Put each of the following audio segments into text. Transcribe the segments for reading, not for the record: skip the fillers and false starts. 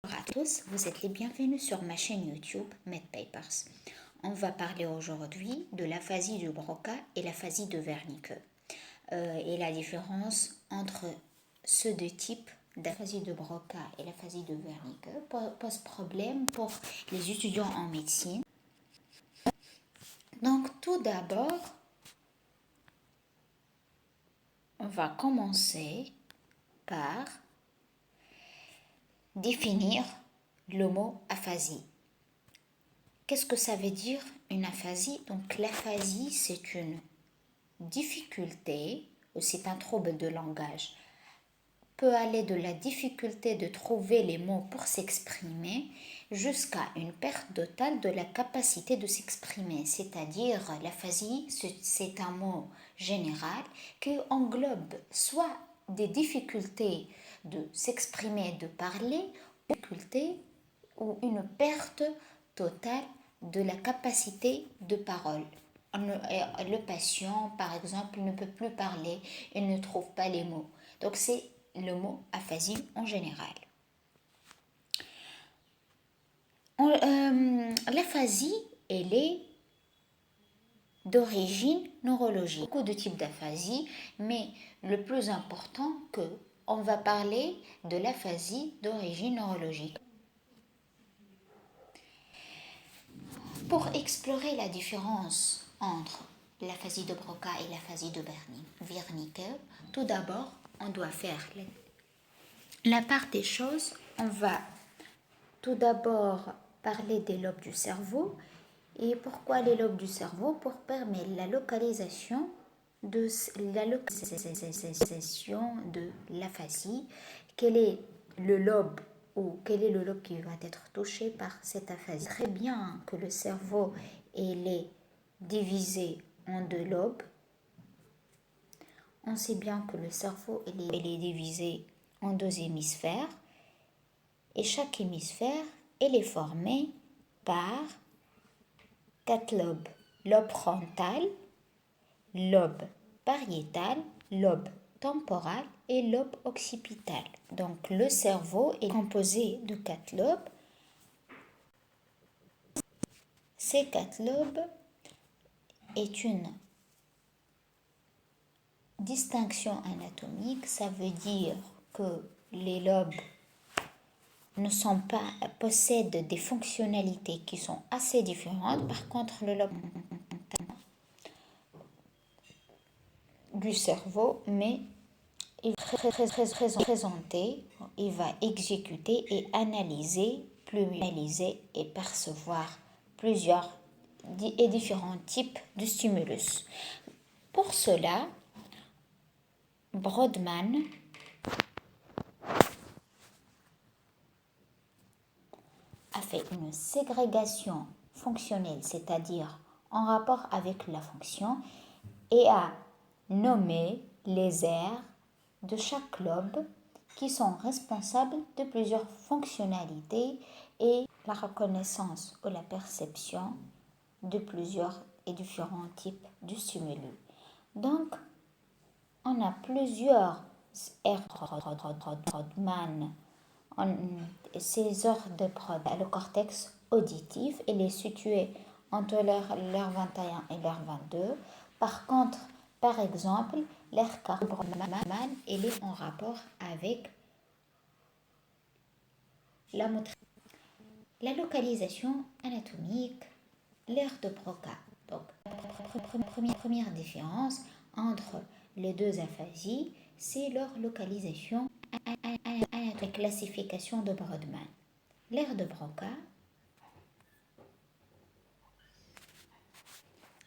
Bonjour à tous, vous êtes les bienvenus sur ma chaîne YouTube MedPapers. On va parler aujourd'hui de l'aphasie de Broca et l'aphasie de Wernicke et la différence entre ces deux types d'aphasie de Broca et l'aphasie de Wernicke pose problème pour les étudiants en médecine. Donc tout d'abord, on va commencer par définir le mot aphasie. Qu'est-ce que ça veut dire une aphasie? Donc l'aphasie, c'est une difficulté ou c'est un trouble de langage. Peut aller de la difficulté de trouver les mots pour s'exprimer jusqu'à une perte totale de la capacité de s'exprimer. C'est-à-dire l'aphasie, c'est un mot général qui englobe soit des difficultés de s'exprimer, de parler, ou une perte totale de la capacité de parole. Le patient, par exemple, ne peut plus parler, il ne trouve pas les mots. Donc, c'est le mot aphasie en général. L'aphasie, elle est d'origine neurologique. Beaucoup de types d'aphasie, mais le plus important on va parler de l'aphasie d'origine neurologique. Pour explorer la différence entre l'aphasie de Broca et l'aphasie de Wernicke, tout d'abord, on doit faire la part des choses. On va tout d'abord parler des lobes du cerveau. Et pourquoi les lobes du cerveau? Pour permettre la localisation de l'aphasie. Quel est le lobe ou quel est le lobe qui va être touché par cette aphasie? Très bien que le cerveau est divisé en deux lobes. On sait bien que le cerveau est divisé en deux hémisphères et chaque hémisphère est formé par 4 lobes. Lobe frontal, lobe pariétal, lobe temporal et lobe occipital. Donc le cerveau est composé de 4 lobes. Ces 4 lobes est une distinction anatomique. Ça veut dire que les lobes possèdent des fonctionnalités qui sont assez différentes. Par contre, le lobe du cerveau, mais il va présenter, il va exécuter et analyser et percevoir plusieurs et différents types de stimulus. Pour cela, Brodmann a fait une ségrégation fonctionnelle, c'est-à-dire en rapport avec la fonction, et a nommé les aires de chaque lobe qui sont responsables de plusieurs fonctionnalités et la reconnaissance ou la perception de plusieurs et différents types de stimuli. Donc, on a plusieurs aires de Brodmann. Ces aires de Brodmann, le cortex auditif, il est situé entre l'aire 21 et l'aire 22. Par contre, par exemple, l'aire cardiaque de Brodmann, il est en rapport avec la motricité. La localisation anatomique, l'aire de Broca. Donc, la première différence entre les deux aphasies, c'est leur localisation anatomique, classification de Brodmann. L'aire de Broca,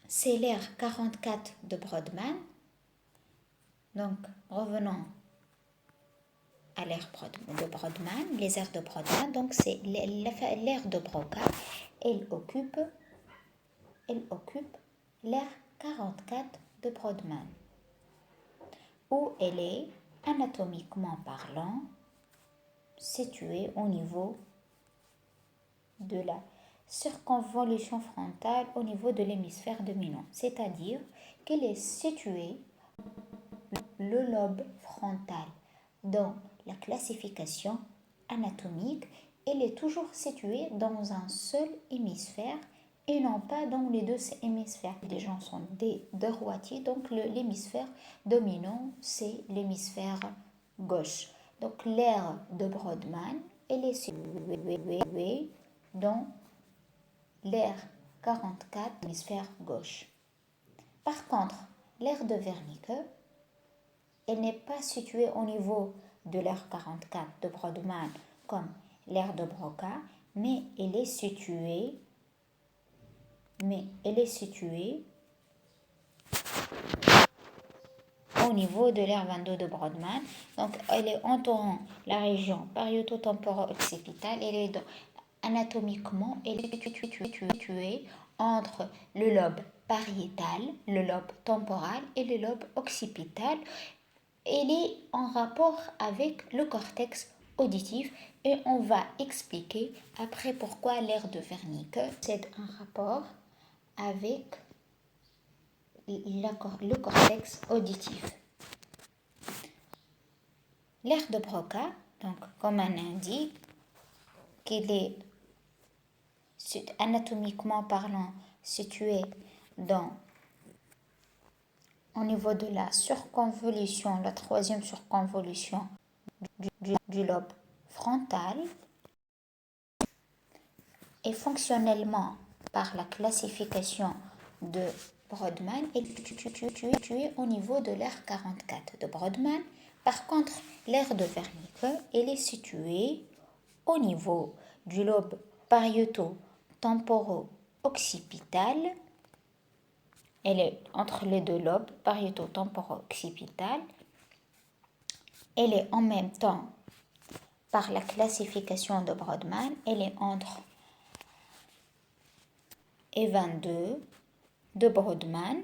c'est l'aire 44 de Brodmann. Donc, revenons à l'aire de Brodmann, les aires de Brodmann. Donc, c'est l'aire de Broca, elle occupe l'aire 44 de Brodmann, où elle est, anatomiquement parlant, située au niveau de la circonvolution frontale, au niveau de l'hémisphère dominant, c'est-à-dire qu'elle est située le lobe frontal dans la classification anatomique elle est toujours située dans un seul hémisphère et non pas dans les deux hémisphères. Les gens sont des droitiers, donc l'hémisphère dominant, c'est l'hémisphère gauche. Donc l'aire de Brodmann, elle est située dans l'aire 44, hémisphère gauche. Par contre, l'aire de Wernicke, elle n'est pas située au niveau de l'aire 44 de Brodmann comme l'aire de Broca, mais elle est située au niveau de l'aire 22 de Brodmann. Donc, elle est entourant la région pariéto-temporo-occipitale. Elle est anatomiquement, elle est située entre le lobe pariétal, le lobe temporal et le lobe occipital. Elle est en rapport avec le cortex auditif et on va expliquer après pourquoi l'aire de Wernicke c'est un rapport avec le cortex auditif. L'aire de Broca, donc comme on indique, qu'il est anatomiquement parlant situé au niveau de la circonvolution, la troisième circonvolution du lobe frontal, et fonctionnellement par la classification de Brodmann est située au niveau de l'aire 44 de Brodmann. Par contre, l'aire de Wernicke, elle est située au niveau du lobe pariéto-temporo-occipital. Elle est entre les deux lobes pariéto-temporo-occipital. Elle est en même temps, par la classification de Brodmann, elle est entre E22 de Brodmann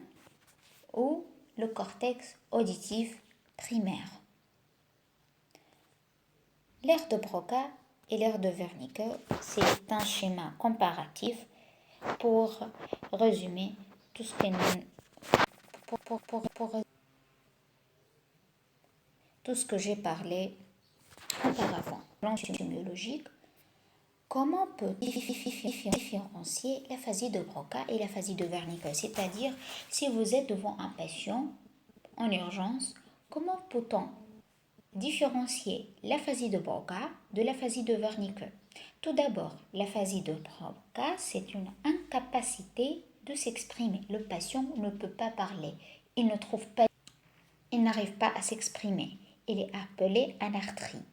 ou le cortex auditif primaire. L'aire de Broca et l'aire de Wernicke, c'est un schéma comparatif pour résumer tout ce que tout ce que j'ai parlé auparavant. Plan sémiologique. Comment peut-on différencier l'aphasie de Broca et l'aphasie de Wernicke? C'est-à-dire, si vous êtes devant un patient en urgence, comment peut-on différencier l'aphasie de Broca de l'aphasie de Wernicke? Tout d'abord, l'aphasie de Broca, c'est une incapacité de s'exprimer. Le patient ne peut pas parler. Il n'arrive pas à s'exprimer. Il est appelé anartrie.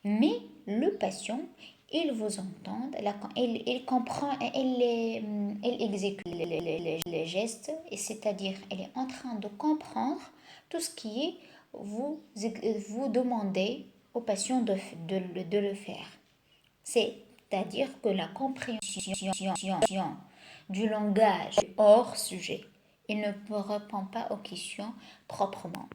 Mais le patient, il vous entend, il comprend, il exécute les gestes, c'est-à-dire il est en train de comprendre tout ce qui est vous demandez au patient de le faire. C'est-à-dire que la compréhension du langage est hors sujet. Il ne répond pas aux questions proprement.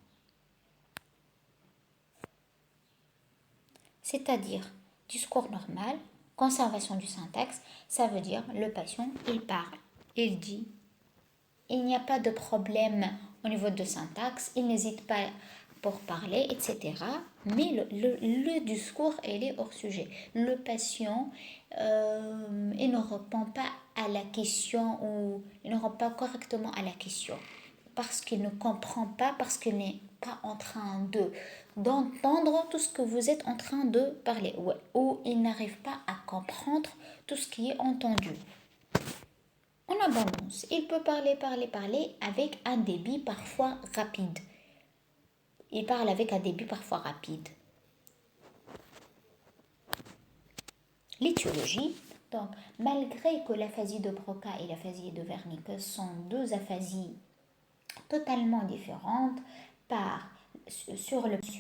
C'est-à-dire, discours normal, conservation du syntaxe, ça veut dire le patient, il parle, il dit, il n'y a pas de problème au niveau de syntaxe, il n'hésite pas pour parler, etc. Mais le discours, il est hors sujet. Le patient, il ne répond pas à la question ou il ne répond pas correctement à la question parce qu'il ne comprend pas, parce qu'il n'est pas en train d'entendre tout ce que vous êtes en train de parler, ou il n'arrive pas à comprendre tout ce qui est entendu. En abondance, il peut parler avec un débit parfois rapide. Il parle avec un débit parfois rapide. L'étiologie, donc malgré que l'aphasie de Broca et l'aphasie de Wernicke sont deux aphasies totalement différentes sur le plan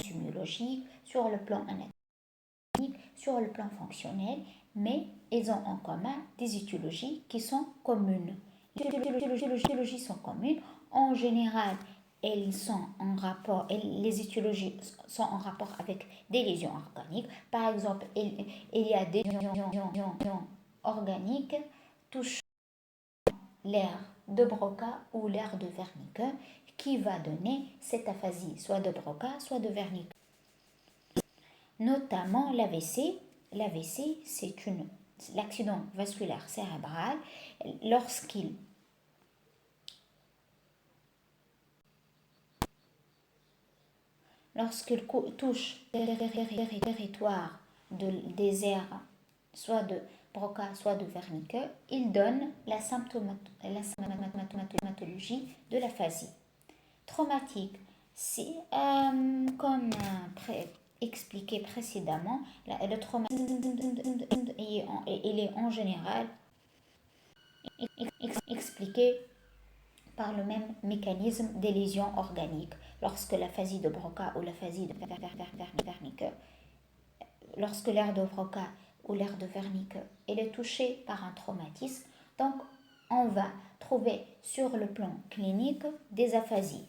sémiologique, sur le plan anatomique, sur le plan fonctionnel, mais ils ont en commun des étiologies qui sont communes. Les étiologies sont communes. En général, les étiologies sont en rapport avec des lésions organiques. Par exemple, il y a des lésions organiques touchant l'aire de Broca ou l'aire de Wernicke qui va donner cette aphasie, soit de Broca, soit de Wernicke. notamment l'AVC. L'AVC, c'est l'accident vasculaire cérébral lorsqu'il touche le territoire des aires, soit de Broca, soit de Wernicke, il donne la symptomatologie de l'aphasie. Traumatique, c'est comme expliqué précédemment, le traumatisme il est en général expliqué par le même mécanisme des lésions organiques. Lorsque l'aphasie de Broca ou l'aphasie de Wernicke, lorsque l'aire de Broca ou l'aire de Wernicke est touchée par un traumatisme, donc on va trouver sur le plan clinique des aphasies.